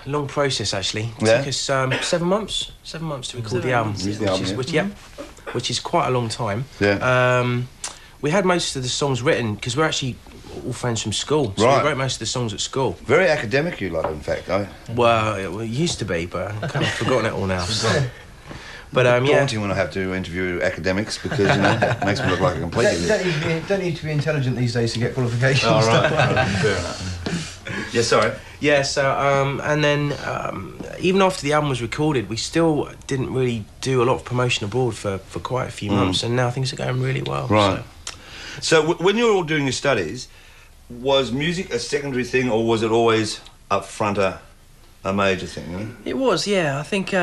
Long process actually. Yeah? Took us 7 months. 7 months to record the album. Which is quite a long time. Yeah. We had most of the songs written because we're actually all friends from school. So we wrote most of the songs at school. Very academic, you lot, in fact, though. Well, it used to be, but I've kind of forgotten it all now. So. But daunting when I have to interview academics because it makes me look like a complete idiot. Don't need to be intelligent these days to get qualifications. Oh, right. Fair enough. Yeah, sorry. Yeah, so and then even after the album was recorded, we still didn't really do a lot of promotion abroad for quite a few months, and now things are going really well. Right. So when you were all doing your studies, was music a secondary thing, or was it always up front a major thing? Eh? It was, yeah. I think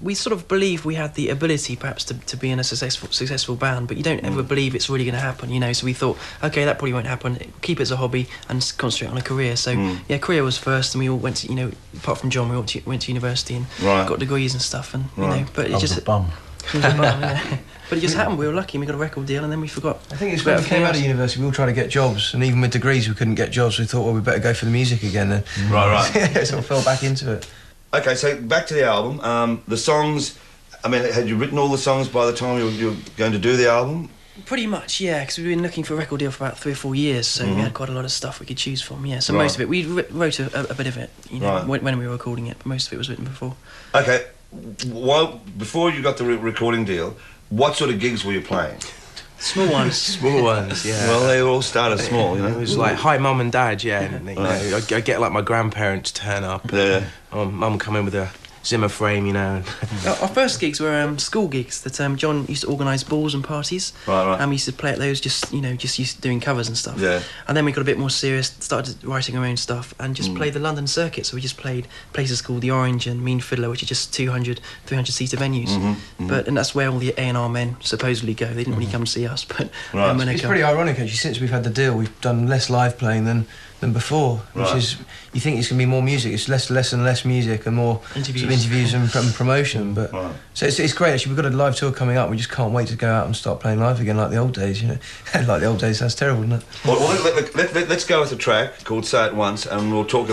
we sort of believed we had the ability perhaps to be in a successful band, but you don't ever believe it's really going to happen, you know. So we thought, okay, that probably won't happen. Keep it as a hobby and concentrate on a career. So yeah, career was first, and we all went to, you know, apart from John, we all went to university and got degrees and stuff, and you know. But it just a bum. Yeah. But it just happened. We were lucky, and we got a record deal, and then we forgot. I think it's when we came out of university, we all tried to get jobs, and even with degrees, we couldn't get jobs. We thought, well, we better go for the music again. Then. Right. Sort of fell back into it. Okay, so back to the album. The songs. I mean, had you written all the songs by the time you were going to do the album? Pretty much, yeah, because we've been looking for a record deal for about 3 or 4 years, so we had quite a lot of stuff we could choose from, yeah. So most of it, we wrote a bit of it, you know, when we were recording it, but most of it was written before. Okay, before you got the recording deal, what sort of gigs were you playing? Small ones. Small ones, yeah. Well, they all started small, you know. It was like, hi, Mum and Dad, yeah. And, you know, I get like my grandparents turn up. Yeah. Mum come in with a Zimmer frame, you know. Our first gigs were school gigs that John used to organise balls and parties. Right. And we used to play at those, just used to doing covers and stuff. Yeah. And then we got a bit more serious, started writing our own stuff, and just played the London circuit. So we just played places called the Orange and Mean Fiddler, which are just 200 seater venues. And that's where all the A&R men supposedly go. They didn't really come and see us, but it's pretty ironic actually. Since we've had the deal, we've done less live playing than before, which is, you think it's going to be more music. It's less and less music and more interviews and promotion. But so it's great actually. We've got a live tour coming up. We just can't wait to go out and start playing live again like the old days. You know, like the old days. That's terrible, isn't it? Well, let's go with a track called "Say It Once," and we'll talk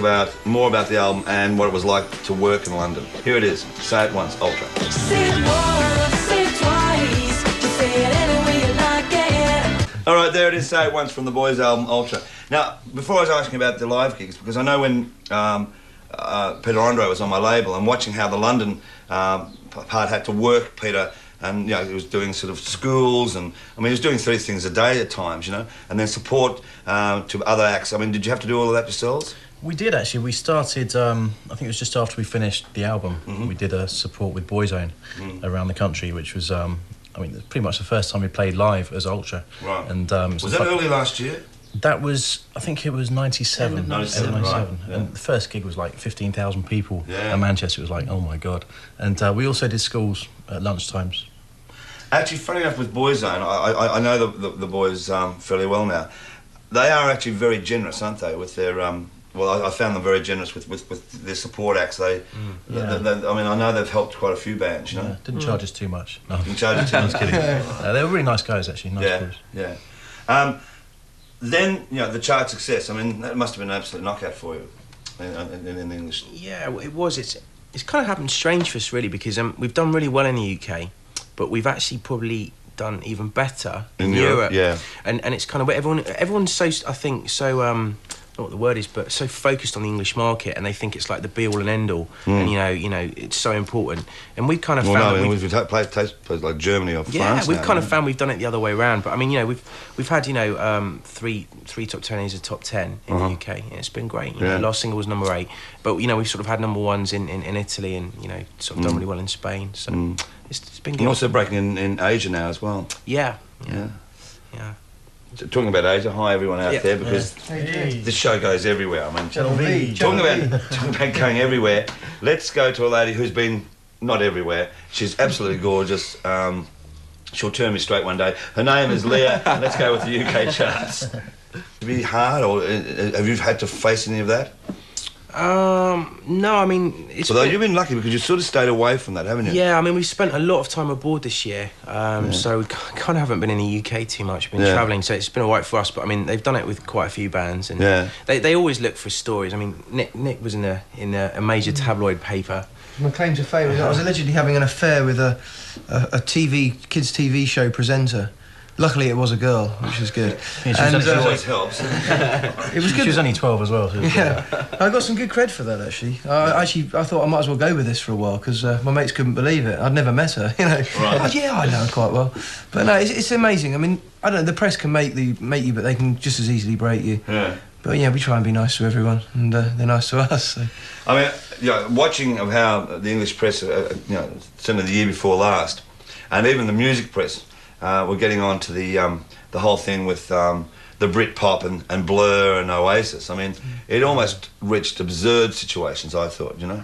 more about the album and what it was like to work in London. Here it is, "Say It Once," Ultra. Say it once, say it twice, just say it any way you like it. All right, there it is, "Say It Once" from the Boys' album Ultra. Now, before I was asking about the live gigs, because I know when Peter Andre was on my label, and watching how the London part had to work, Peter, and you know, he was doing sort of schools, and I mean, he was doing 3 things a day at times, you know, and then support to other acts. I mean, did you have to do all of that yourselves? We did actually. We started, I think it was just after we finished the album, we did a support with Boyzone around the country, which was, I mean, pretty much the first time we played live as Ultra. Right. And was that early last year? That was, I think it was 97. 97, right. Yeah. And the first gig was like 15,000 people. Yeah. And Manchester was like, oh my God. And we also did schools at lunchtimes. Actually, funny enough, with Boyzone, I know the boys fairly well now. They are actually very generous, aren't they, with their... well, I found them very generous with their support acts. They, I mean, I know they've helped quite a few bands, you know. Yeah, didn't charge us too much. No. Didn't charge us too much. I was kidding. They were really nice guys, actually. Nice boys. Yeah. Then, you know, the chart success. I mean, that must have been an absolute knockout for you in English. Yeah, it was. It's kind of happened strange for us, really, because we've done really well in the UK, but we've actually probably done even better in Europe. Yeah. And it's kind of where everyone's so, I think, so I don't know what the word is, but so focused on the English market, and they think it's like the be all and end all, and you know it's so important. And we've kind of found we've played places like Germany or France. Yeah, we've kind of found we've done it the other way around. But I mean, you know, we've had, you know, three top 10s, a top 10 in the UK. And it's been great. You know, last single was number 8, but you know, we've sort of had number 1s in Italy, and you know, sort of done really well in Spain. So it's been good. And also breaking in Asia now as well. Yeah. Talking about Asia, hi everyone out there, because this show goes everywhere. I mean, talking about going everywhere, let's go to a lady who's been not everywhere. She's absolutely gorgeous. She'll turn me straight one day. Her name is Leah. Let's go with the UK charts. Be hard, or have you had to face any of that? No, I mean... Although you've been lucky because you've sort of stayed away from that, haven't you? Yeah, I mean, we've spent a lot of time abroad this year, so we kind of haven't been in the UK too much. We've been travelling, so it's been all right for us, but I mean, they've done it with quite a few bands, and they always look for stories. I mean, Nick was in a major tabloid paper. My claim to fame was I was allegedly having an affair with a kids' TV show presenter. Luckily, it was a girl, which was good. Yeah, and always helps. It was good. She was only 12 as well. So yeah, I got some good cred for that actually. I thought I might as well go with this for a while because my mates couldn't believe it. I'd never met her, you know. Right. Yeah, I know her quite well, but no, it's amazing. I mean, I don't know. The press can make you, but they can just as easily break you. Yeah. But yeah, we try and be nice to everyone, and they're nice to us. So. I mean, watching of how the English press, certainly the year before last, and even the music press. We're getting on to the whole thing with the Britpop and Blur and Oasis. I mean, it almost reached absurd situations, I thought, you know?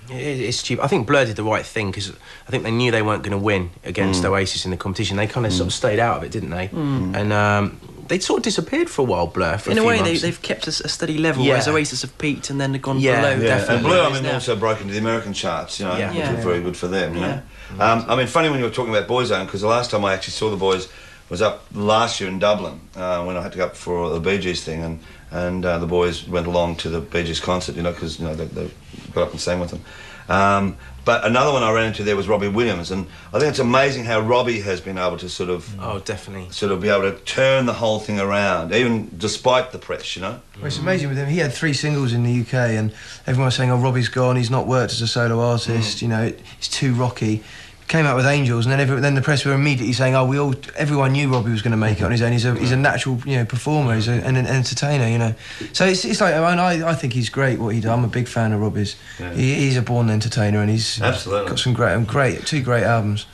It's stupid. I think Blur did the right thing because I think they knew they weren't going to win against Oasis in the competition. They kind of sort of stayed out of it, didn't they? And they'd sort of disappeared for a while, Blur, for in a a few way, months. they've kept a steady level, whereas Oasis have peaked and then they've gone below. Yeah, definitely. and Blur, I mean, also broke into the American charts, you know, which was very good for them, you know? I mean, funny when you were talking about Boyzone, because the last time I actually saw the boys was up last year in Dublin when I had to go up for the Bee Gees thing, and the boys went along to the Bee Gees concert, you know, because they got up and sang with them. But another one I ran into there was Robbie Williams, and I think it's amazing how Robbie has been able to sort of definitely sort of be able to turn the whole thing around, even despite the press, you know. Well, it's amazing with him. He had 3 singles in the UK, and everyone was saying, "Oh, Robbie's gone. He's not worked as a solo artist. You know, it's too rocky." Came out with Angels, and then the press were immediately saying, "Oh, everyone knew Robbie was going to make it on his own. He's a natural, performer. He's an entertainer, you know." So it's like I think he's great what he does. I'm a big fan of Robbie's. Yeah. He's a born entertainer, and he's got some two great albums.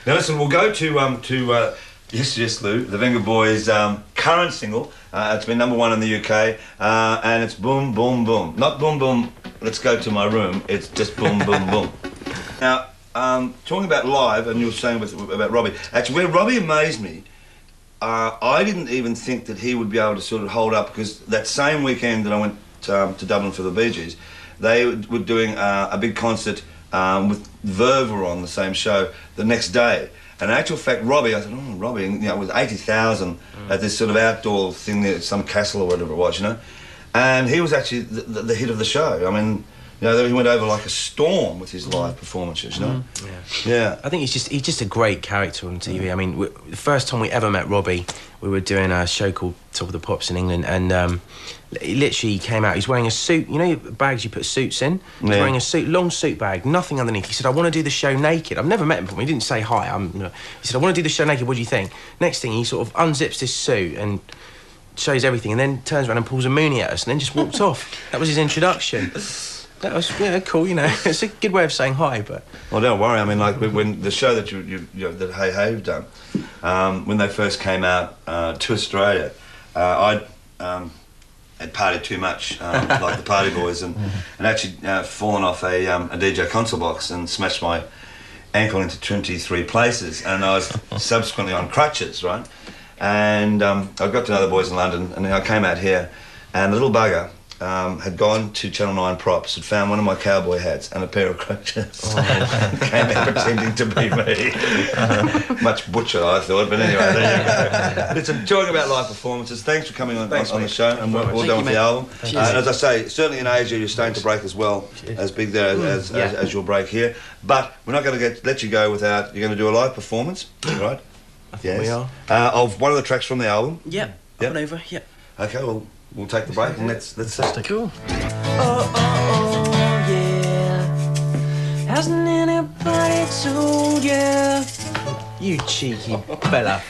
Now listen, we'll go to Yes Lou, the Venga Boys' current single. It's been #1 in the UK, and it's Boom Boom Boom. Not Boom Boom. Let's go to my room. It's just Boom Boom Boom. Now. Talking about live, and you were saying about Robbie. Actually, where Robbie amazed me, I didn't even think that he would be able to sort of hold up, because that same weekend that I went to Dublin for the Bee Gees, they were doing a big concert with Verve were on the same show the next day. And in actual fact, Robbie, I thought, Robbie, with 80,000 at this sort of outdoor thing there, some castle or whatever it was, you know. And he was actually the hit of the show. I mean, he went over like a storm with his live performances, you know? Yeah. I think he's just a great character on TV. I mean, the first time we ever met Robbie, we were doing a show called Top of the Pops in England, and he literally came out. He's wearing a suit. You know bags you put suits in? He's wearing a suit, long suit bag, nothing underneath. He said, "I want to do the show naked." I've never met him before. He didn't say hi. He said, "I want to do the show naked. What do you think?" Next thing, he sort of unzips his suit and shows everything, and then turns around and pulls a moonie at us, and then just walked off. That was his introduction. That was cool, you know. It's a good way of saying hi, but. Well, don't worry. I mean, like when the show that that Hey Hey have done, when they first came out to Australia, I'd had partied too much, like the Party Boys, and actually fallen off a DJ console box and smashed my ankle into 23 places, and I was subsequently on crutches, right? And I got to know the boys in London, and I came out here, and the little bugger had gone to Channel 9 Props, had found one of my cowboy hats and a pair of crutches. Came out pretending to be me. Much butcher, I thought, but anyway, there you go. Listen, talking about live performances, thanks for coming on the show, and we're done with the album. And as I say, certainly in Asia, you're starting to break as well, as big there as your break here. But we're not going to let you go without, you're going to do a live performance, right? I think we are. Of one of the tracks from the album. Yep. Up and over. Yep. Okay, well, we'll take the break and let's start. Cool. Oh, yeah. Hasn't anybody told you? You cheeky fella.